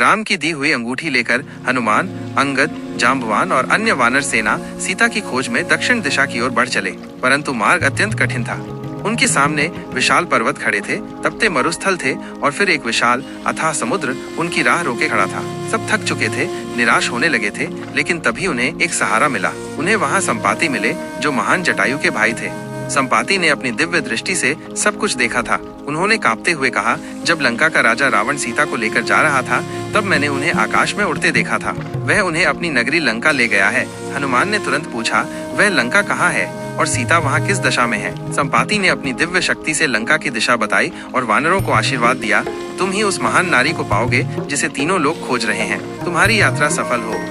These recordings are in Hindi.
राम की दी हुई अंगूठी लेकर हनुमान, अंगद, जाम्बवान और अन्य वानर सेना सीता की खोज में दक्षिण दिशा की ओर बढ़ चले, परंतु मार्ग अत्यंत कठिन था। उनके सामने विशाल पर्वत खड़े थे, तपते मरुस्थल थे और फिर एक विशाल अथाह समुद्र उनकी राह रोके खड़ा था। सब थक चुके थे, निराश होने लगे थे, लेकिन तभी उन्हें एक सहारा मिला। उन्हें वहां संपाति मिले, जो महान जटायु के भाई थे। संपाति ने अपनी दिव्य दृष्टि से सब कुछ देखा था। उन्होंने कांपते हुए कहा, जब लंका का राजा रावण सीता को लेकर जा रहा था, तब मैंने उन्हें आकाश में उड़ते देखा था। वह उन्हें अपनी नगरी लंका ले गया है। हनुमान ने तुरंत पूछा, वह लंका कहाँ है और सीता वहाँ किस दशा में है? संपाति ने अपनी दिव्य शक्ति से लंका की दिशा बताई और वानरों को आशीर्वाद दिया, तुम ही उस महान नारी को पाओगे जिसे तीनों लोग खोज रहे हैं। तुम्हारी यात्रा सफल हो।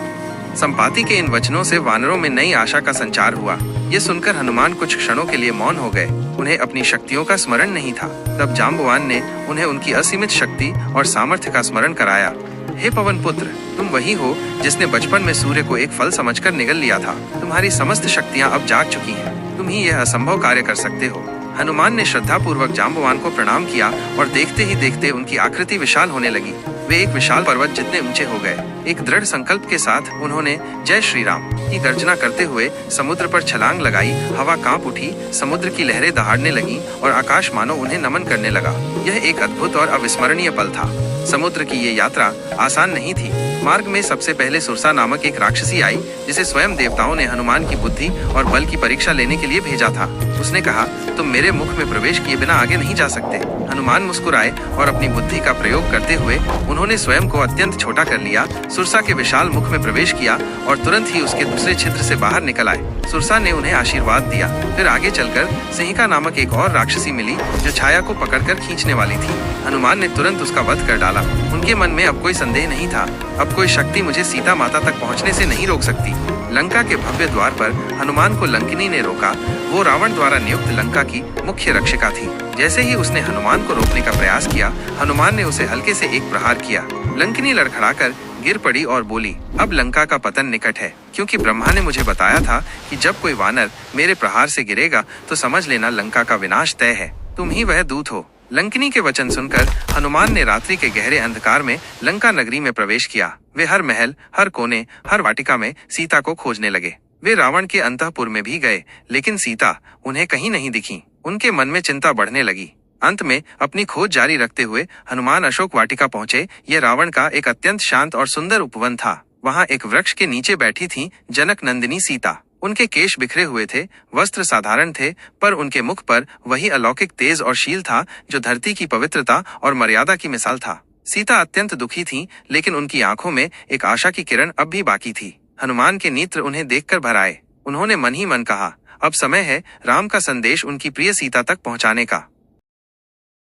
संपाति के इन वचनों से वानरों में नई आशा का संचार हुआ। ये सुनकर हनुमान कुछ क्षणों के लिए मौन हो गए। उन्हें अपनी शक्तियों का स्मरण नहीं था। तब जाम्बवान ने उन्हें उनकी असीमित शक्ति और सामर्थ्य का स्मरण कराया। हे पवन पुत्र, तुम वही हो जिसने बचपन में सूर्य को एक फल समझकर निगल लिया था। तुम्हारी समस्त शक्तियाँ अब जाग चुकी हैं। तुम ही यह असंभव कार्य कर सकते हो। हनुमान ने श्रद्धा पूर्वक जाम्बवान को प्रणाम किया और देखते ही देखते उनकी आकृति विशाल होने लगी। वे एक विशाल पर्वत जितने ऊंचे हो गए। एक दृढ़ संकल्प के साथ उन्होंने जय श्री राम की गर्जना करते हुए समुद्र पर छलांग लगाई। हवा कांप उठी, समुद्र की लहरें दहाड़ने लगी और आकाश मानो उन्हें नमन करने लगा। यह एक अद्भुत और अविस्मरणीय पल था। समुद्र की ये यात्रा आसान नहीं थी। मार्ग में सबसे पहले सुरसा नामक एक राक्षसी आई, जिसे स्वयं देवताओं ने हनुमान की बुद्धि और बल की परीक्षा लेने के लिए भेजा था। उसने कहा, तुम मेरे मुख में प्रवेश किए बिना आगे नहीं जा सकते। हनुमान मुस्कुराए और अपनी बुद्धि का प्रयोग करते हुए उन्होंने स्वयं को अत्यंत छोटा कर लिया, सुरसा के विशाल मुख में प्रवेश किया और तुरंत ही उसके दूसरे छिद्र से बाहर निकल आए। सुरसा ने उन्हें आशीर्वाद दिया। फिर आगे चलकर सिंहिका नामक एक और राक्षसी मिली, जो छाया को पकड़कर खींचने वाली थी। हनुमान ने तुरंत उसका वध कर डाला। उनके मन में अब कोई संदेह नहीं था, अब कोई शक्ति मुझे सीता माता तक पहुंचने से नहीं रोक सकती। लंका के भव्य द्वार पर हनुमान को लंकिनी ने रोका। वो रावण द्वारा नियुक्त लंका की मुख्य रक्षिका थी। जैसे ही उसने हनुमान को रोकने का प्रयास किया, हनुमान ने उसे हल्के से एक प्रहार किया। लंकिनी लड़खड़ाकर गिर पड़ी और बोली, अब लंका का पतन निकट है, क्योंकि ब्रह्मा ने मुझे बताया था कि जब कोई वानर मेरे प्रहार से गिरेगा तो समझ लेना लंका का विनाश तय है। तुम ही वह दूत हो। लंकिनी के वचन सुनकर हनुमान ने रात्रि के गहरे अंधकार में लंका नगरी में प्रवेश किया। वे हर महल, हर कोने, हर वाटिका में सीता को खोजने लगे। वे रावण के अंतःपुर में भी गए, लेकिन सीता उन्हें कहीं नहीं दिखी। उनके मन में चिंता बढ़ने लगी। अंत में अपनी खोज जारी रखते हुए हनुमान अशोक वाटिका पहुंचे। यह रावण का एक अत्यंत शांत और सुंदर उपवन था। वहां एक वृक्ष के नीचे बैठी थी जनक नंदिनी सीता। उनके केश बिखरे हुए थे, वस्त्र साधारण थे, पर उनके मुख पर वही अलौकिक तेज और शील था जो धरती की पवित्रता और मर्यादा की मिसाल था। सीता अत्यंत दुखी थीं, लेकिन उनकी आंखों में एक आशा की किरण अब भी बाकी थी। हनुमान के नेत्र उन्हें देखकर भर आए। उन्होंने मन ही मन कहा, अब समय है राम का संदेश उनकी प्रिय सीता तक पहुंचाने का।